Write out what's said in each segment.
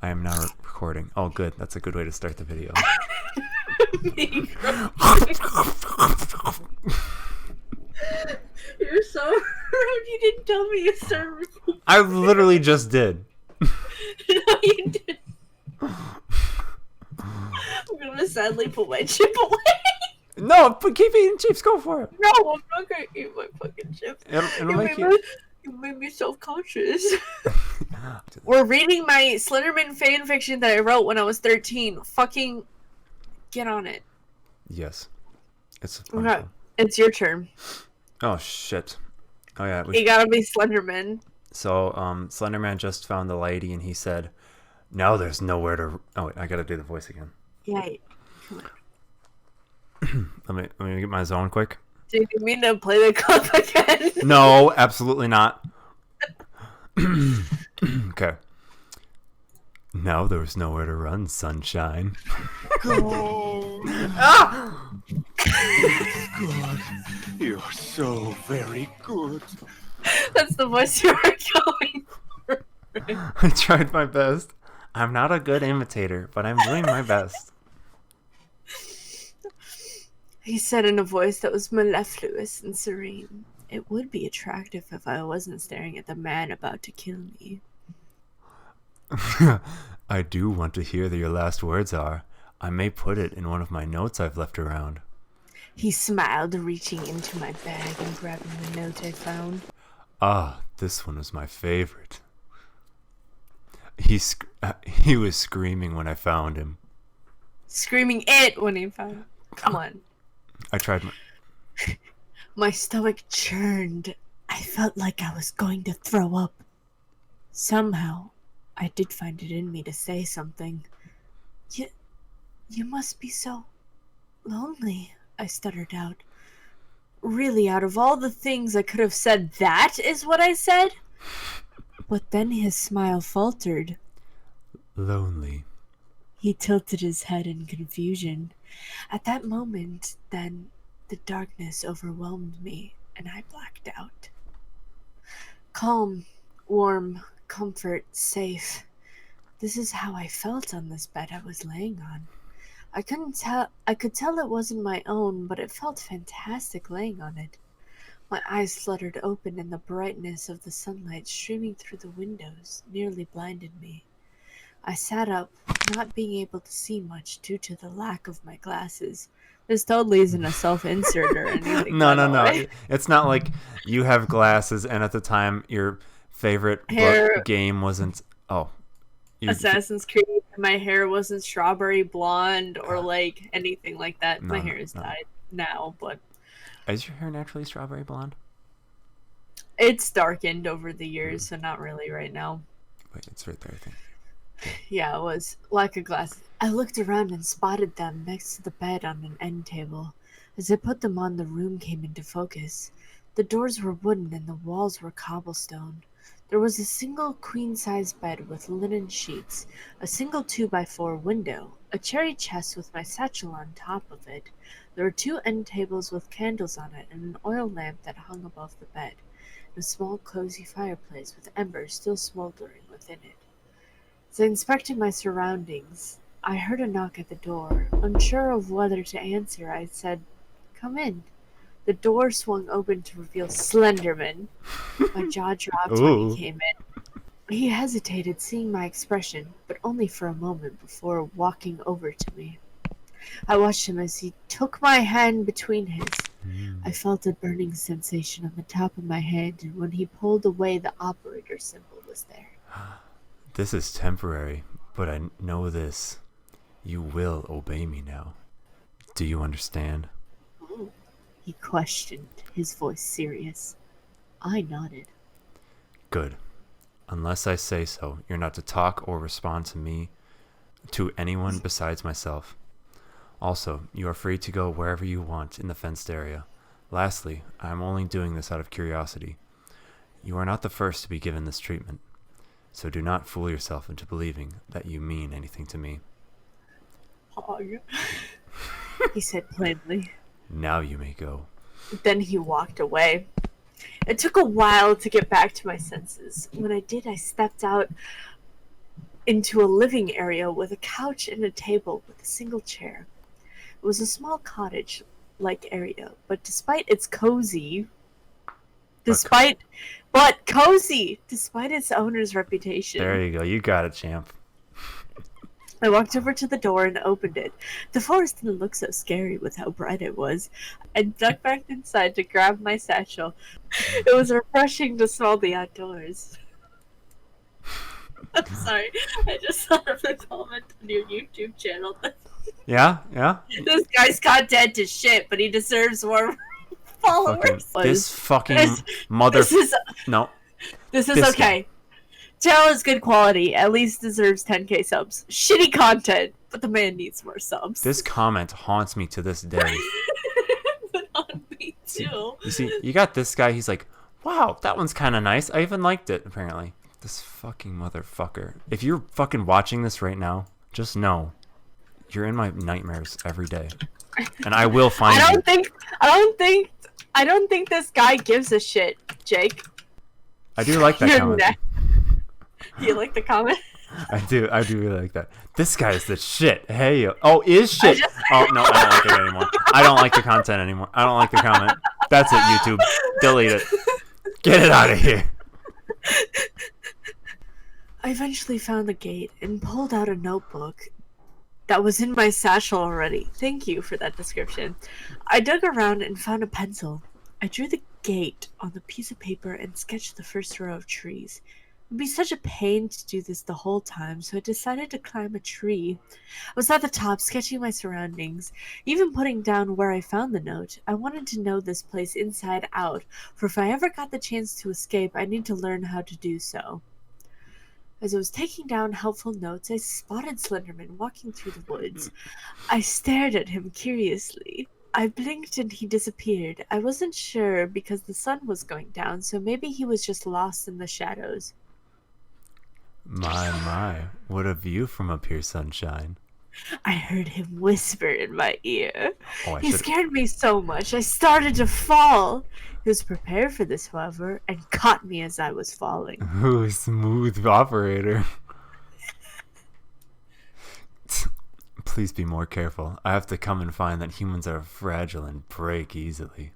I am now recording. Oh, good. That's a good way to start the video. You're so rude. You didn't tell me you started. I literally just did. No, you didn't. I'm gonna sadly put my chip away. No, but keep eating chips. Go for it. No, I'm not gonna eat my fucking chips. It'll make you... You made me self-conscious. We're reading my Slenderman fanfiction that I wrote when I was 13. Fucking get on it. Yes. It's Okay, it's your turn. Oh, shit. Oh, yeah. You gotta be Slenderman. So, Slenderman just found the lady, and he said, "Now there's nowhere to..." Oh, wait, I gotta do the voice again. Yeah. Come on. Let me get my zone quick. Do you mean to play the clip again? No, absolutely not. Okay. Now there's nowhere to run, sunshine. Go. Ah! Good. You're so very good. That's the voice you were going for. I tried my best. I'm not a good imitator, but I'm doing my best. He said in a voice that was mellifluous and serene, "It would be attractive if I wasn't staring at the man about to kill me." I do want to hear that your last words are. I may put it in one of my notes I've left around. He smiled, reaching into my bag and grabbing the note I found. Ah, this one was my favorite. He was screaming when I found him. Screaming it when he found it. Come on. I tried my... My stomach churned. I felt like I was going to throw up. Somehow, I did find it in me to say something. You must be so lonely, I stuttered out. Really, out of all the things I could have said, that is what I said? But then his smile faltered. Lonely. He tilted his head in confusion. At that moment, then, the darkness overwhelmed me, and I blacked out. Calm, warm, comfort, safe. This is how I felt on this bed I was laying on. I could tell it wasn't my own, but it felt fantastic laying on it. My eyes fluttered open, and the brightness of the sunlight streaming through the windows nearly blinded me. I sat up, not being able to see much due to the lack of my glasses. This totally isn't a self-insert or anything. No. It's not like you have glasses and at the time your favorite game wasn't... Oh. Assassin's Creed. My hair wasn't strawberry blonde or like anything like that. My hair is dyed now, but... Is your hair naturally strawberry blonde? It's darkened over the years, so not really right now. Wait, it's right there, I think. Yeah, it was. Lack of glasses. I looked around and spotted them next to the bed on an end table. As I put them on, the room came into focus. The doors were wooden and the walls were cobblestone. There was a single queen-size bed with linen sheets, a single 2x4 window, a cherry chest with my satchel on top of it. There were 2 end tables with candles on it and an oil lamp that hung above the bed, and a small cozy fireplace with embers still smoldering within it. As I inspected my surroundings, I heard a knock at the door. Unsure of whether to answer, I said, "Come in." The door swung open to reveal Slenderman. My jaw dropped when he came in. He hesitated, seeing my expression, but only for a moment before walking over to me. I watched him as he took my hand between his. I felt a burning sensation on the top of my hand, and when he pulled away, the operator symbol was there. This is temporary, but I know this. You will obey me now. Do you understand? Oh, he questioned, his voice serious. I nodded. Good. Unless I say so, you're not to talk or respond to anyone besides myself. Also, you are free to go wherever you want in the fenced area. Lastly, I am only doing this out of curiosity. You are not the first to be given this treatment, so do not fool yourself into believing that you mean anything to me. He said plainly. Now you may go. Then he walked away. It took a while to get back to my senses. When I did, I stepped out into a living area with a couch and a table with a single chair. It was a small cottage-like area, but despite its owner's reputation. There you go. You got it, champ. I walked over to the door and opened it. The forest didn't look so scary with how bright it was. I ducked back inside to grab my satchel. It was refreshing to smell the outdoors. I'm sorry. I just thought of the comment on your YouTube channel. Yeah? This guy's content is shit, but he deserves more followers. This fucking mother... No. This is okay. Channel is good quality. At least deserves 10k subs. Shitty content, but the man needs more subs. This comment haunts me to this day. But on me too. You see, you got this guy. He's like, wow, that one's kind of nice. I even liked it, apparently. This fucking motherfucker. If you're fucking watching this right now, just know you're in my nightmares every day. And I will find you. I don't think this guy gives a shit, Jake. I do like that comment. You like the comment? I do really like that. This guy is the shit. Hey, yo. Oh, is shit. Oh, no, I don't like it anymore. I don't like the content anymore. I don't like the comment. That's it, YouTube. Delete it. Get it out of here. I eventually found the gate and pulled out a notebook that was in my satchel already. Thank you for that description. I dug around and found a pencil. I drew the gate on the piece of paper and sketched the first row of trees. It would be such a pain to do this the whole time, so I decided to climb a tree. I was at the top, sketching my surroundings, even putting down where I found the note. I wanted to know this place inside out, for if I ever got the chance to escape, I need to learn how to do so. As I was taking down helpful notes, I spotted Slenderman walking through the woods. I stared at him curiously. I blinked and he disappeared. I wasn't sure because the sun was going down, so maybe he was just lost in the shadows. My, what a view from up here, sunshine. I heard him whisper in my ear. Oh, He scared me so much, I started to fall. He was prepared for this, however, and caught me as I was falling. Ooh, smooth operator. Please be more careful. I have to come and find that humans are fragile and break easily.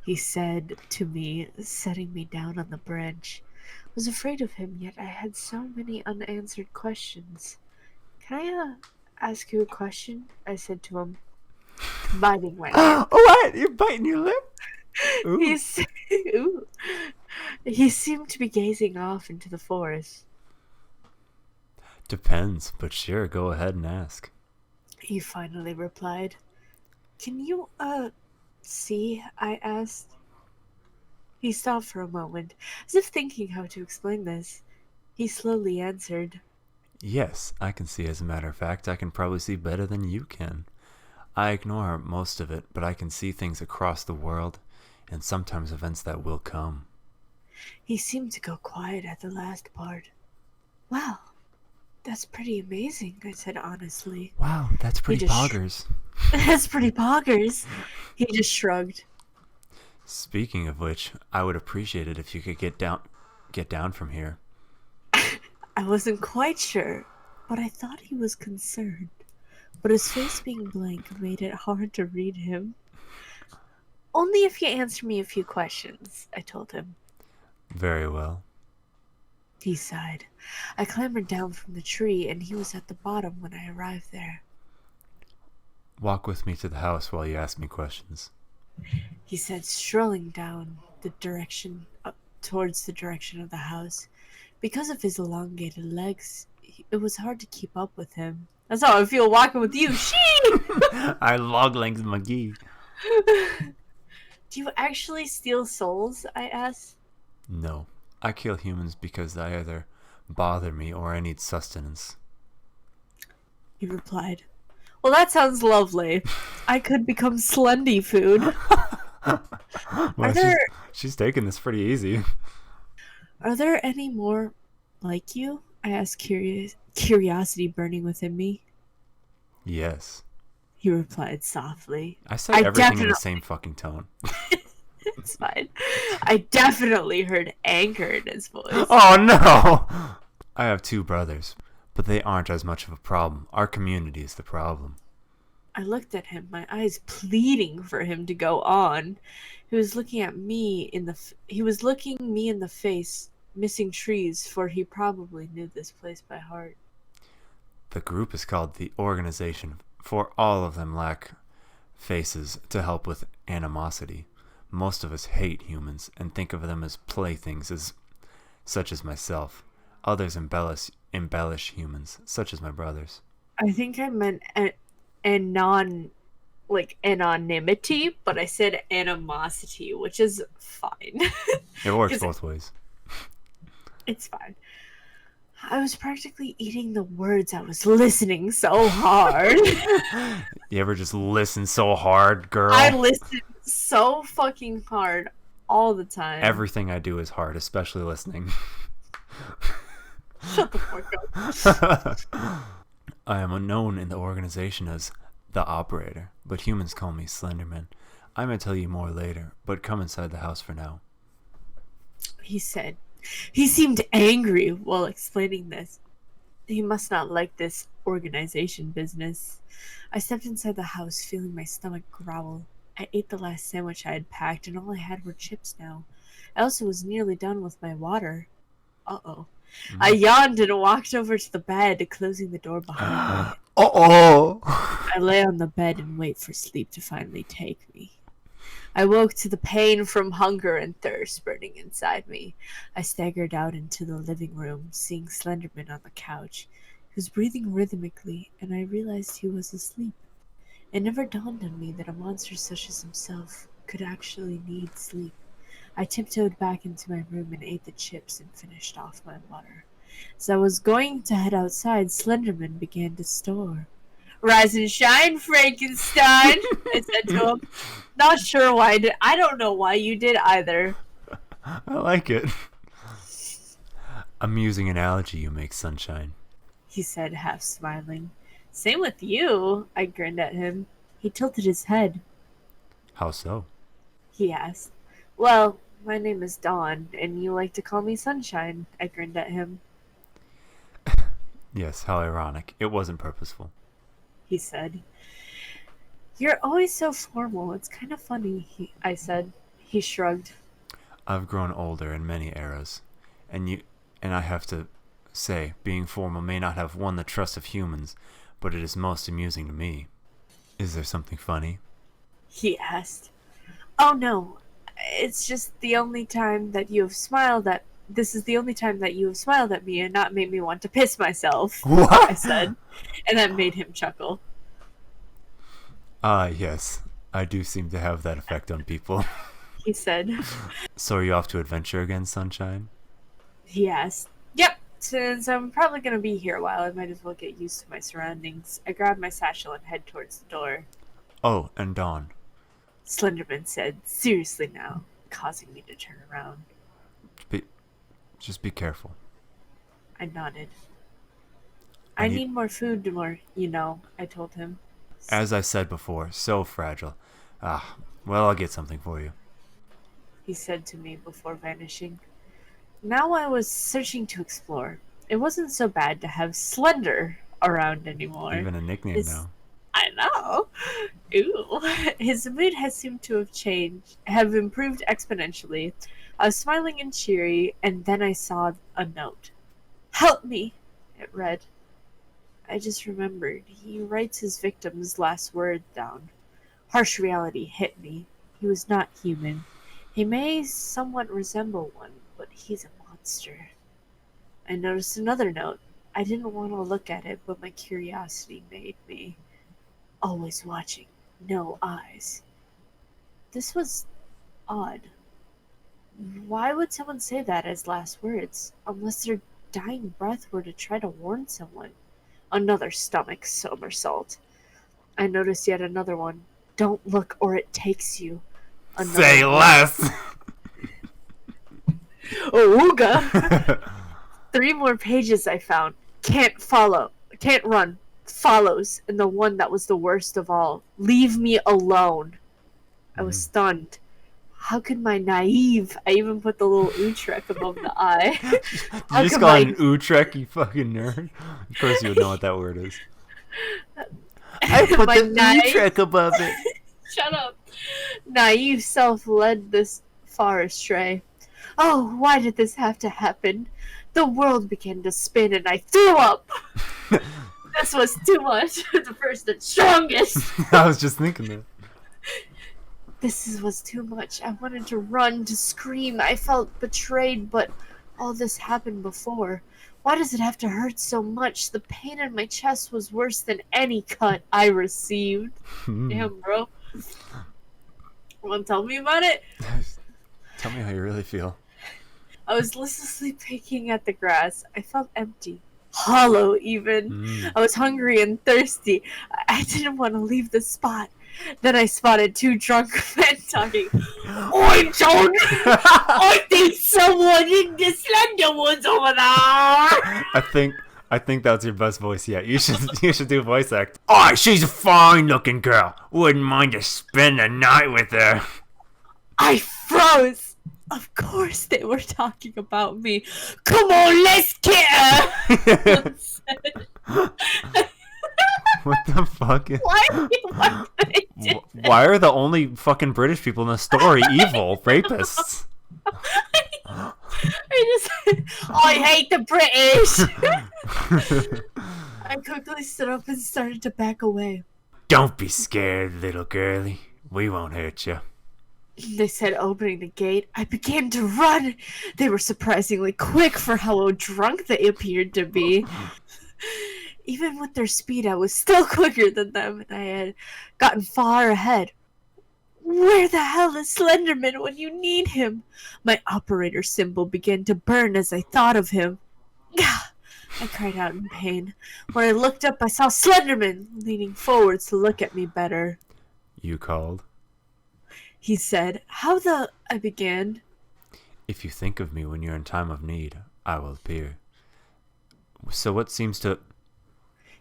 He said to me, setting me down on the branch. I was afraid of him, yet I had so many unanswered questions. Can I ask you a question? I said to him, biting my lip. What? You're biting your lip? Ooh. Ooh. He seemed to be gazing off into the forest. Depends, but sure, go ahead and ask. He finally replied. Can you, see? I asked. He stopped for a moment, as if thinking how to explain this. He slowly answered. Yes, I can see. As a matter of fact, I can probably see better than you can. I ignore most of it, but I can see things across the world, and sometimes events that will come. He seemed to go quiet at the last part. Wow, that's pretty amazing, I said honestly. Wow, that's pretty poggers. That's pretty poggers. He just shrugged. Speaking of which, I would appreciate it if you could get down from here. I wasn't quite sure, but I thought he was concerned. But his face being blank made it hard to read him. Only if you answer me a few questions, I told him. Very well. He sighed. I clambered down from the tree, and he was at the bottom when I arrived there. Walk with me to the house while you ask me questions. He said, strolling down the direction towards the direction of the house. Because of his elongated legs, it was hard to keep up with him. That's how I feel walking with you. Sheep! I log legs McGee. Do you actually steal souls? I asked. No, I kill humans because they either bother me or I need sustenance. He replied, well, that sounds lovely. I could become Slendy food. Well, she's taking this pretty easy. Are there any more like you? I asked, curiosity burning within me. Yes. He replied softly. I said everything in the same fucking tone. It's fine. I definitely heard anger in his voice. Oh no! I have 2 brothers. But they aren't as much of a problem. Our community is the problem. I looked at him, my eyes pleading for him to go on. He was looking at me he was looking me in the face, missing trees, for he probably knew this place by heart. The group is called the Organization, for all of them lack faces to help with animosity. Most of us hate humans and think of them as playthings, such as myself. Others embellish humans, such as my brothers. I think I meant anonymity, but I said animosity, which is fine. It works both ways. It's fine. I was practically eating the words. I was listening so hard. You ever just listen so hard, girl? I listened so fucking hard all the time. Everything I do is hard, especially listening. Shut the fuck up. I am known in the organization as the Operator, but humans call me Slenderman. I may tell you more later, but come inside the house for now. He said. He seemed angry while explaining this. He must not like this organization business. I stepped inside the house, feeling my stomach growl. I ate the last sandwich I had packed, and all I had were chips now. I also was nearly done with my water. Uh-oh. I yawned and walked over to the bed, closing the door behind me. Uh-oh! I lay on the bed and wait for sleep to finally take me. I woke to the pain from hunger and thirst burning inside me. I staggered out into the living room, seeing Slenderman on the couch. He was breathing rhythmically, and I realized he was asleep. It never dawned on me that a monster such as himself could actually need sleep. I tiptoed back into my room and ate the chips and finished off my water. As I was going to head outside, Slenderman began to snore. "Rise and shine, Frankenstein," I said to him. Not sure why I did. I don't know why you did either. I like it. Amusing analogy you make, Sunshine. He said, half smiling. Same with you, I grinned at him. He tilted his head. How so? He asked. Well, my name is Dawn, and you like to call me Sunshine, I grinned at him. Yes, how ironic. It wasn't purposeful. He said. You're always so formal. It's kind of funny, I said. He shrugged. I've grown older in many eras, and I have to say, being formal may not have won the trust of humans, but it is most amusing to me. Is there something funny? He asked. Oh no, it's just the only time that you have smiled at. This is the only time that you have smiled at me and not made me want to piss myself. What? I said, and that made him chuckle. Yes. I do seem to have that effect on people. He said. So are you off to adventure again, Sunshine? He asked. Yep. Since I'm probably going to be here a while, I might as well get used to my surroundings. I grabbed my satchel and head towards the door. Oh, and Dawn. Slenderman said, seriously now, causing me to turn around. Just be careful. I nodded. I need more food, I told him. As I said before, so fragile. Well, I'll get something for you. He said to me before vanishing. Now I was searching to explore. It wasn't so bad to have Slender around anymore. Even a nickname now. I know. Ooh. His mood has seemed to have improved exponentially. I was smiling and cheery, and then I saw a note. Help me, it read. I just remembered. He writes his victim's last word down. Harsh reality hit me. He was not human. He may somewhat resemble one, but he's a monster. I noticed another note. I didn't want to look at it, but my curiosity made me. Always watching, no eyes. This was odd. Why would someone say that as last words, unless their dying breath were to try to warn someone? Another stomach somersault. I noticed yet another one. Don't look or it takes you. Say less! Ooga! 3 more pages I found. Can't run. Follows. And the one that was the worst of all. Leave me alone. I was stunned. How could my naive, I even put the little Utrecht above the I. You just call it an Utrecht, you fucking nerd. Of course you would know what that word is. I put My the Utrecht above it. Shut up. Naive self led this far astray. Oh, why did this have to happen? The world began to spin and I threw up. This was too much. The first and strongest. I was just thinking that. This was too much. I wanted to run, to scream. I felt betrayed, but all this happened before. Why does it have to hurt so much? The pain in my chest was worse than any cut I received. Damn, bro. Want to tell me about it? Tell me how you really feel. I was listlessly picking at the grass. I felt empty. Hollow, even. I was hungry and thirsty. I didn't want to leave the spot. Then I spotted two drunk men talking. Oi, John! I think someone in the slender one's over there! I think that's your best voice yet. You should do voice act. Oh, she's a fine looking girl. Wouldn't mind to spend the night with her. I froze. Of course they were talking about me. Come on, let's get her! What the fuck? Why are the only fucking British people in the story evil rapists? I hate the British! I quickly stood up and started to back away. Don't be scared, little girlie. We won't hurt you. They said, opening the gate. I began to run. They were surprisingly quick for how drunk they appeared to be. Even with their speed, I was still quicker than them, and I had gotten far ahead. Where the hell is Slenderman when you need him? My operator symbol began to burn as I thought of him. I cried out in pain. When I looked up, I saw Slenderman leaning forward to look at me better. You called? He said, How the... I began. If you think of me when you're in time of need, I will appear. So what seems to...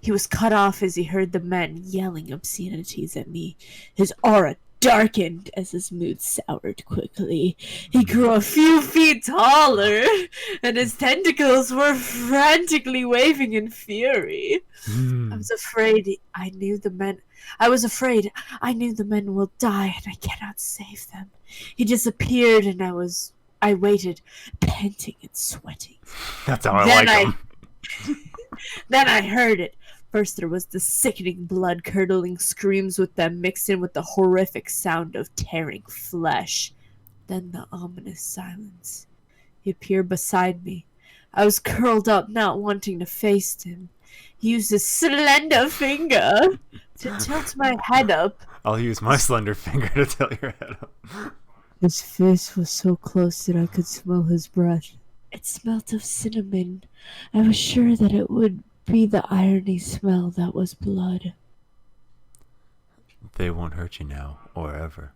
He was cut off as he heard the men yelling obscenities at me. His aura darkened as his mood soured quickly. He grew a few feet taller, and his tentacles were frantically waving in fury. I was afraid I knew the men will die, and I cannot save them. He disappeared, and I waited, panting and sweating. That's how I like him. Then I heard it. First there was the sickening blood-curdling screams with them mixed in with the horrific sound of tearing flesh. Then the ominous silence. He appeared beside me. I was curled up, not wanting to face him. He used his slender finger to tilt my head up. I'll use my slender finger to tilt your head up. His face was so close that I could smell his breath. It smelt of cinnamon. I was sure that it would be the irony smell that was blood. They won't hurt you now, or ever.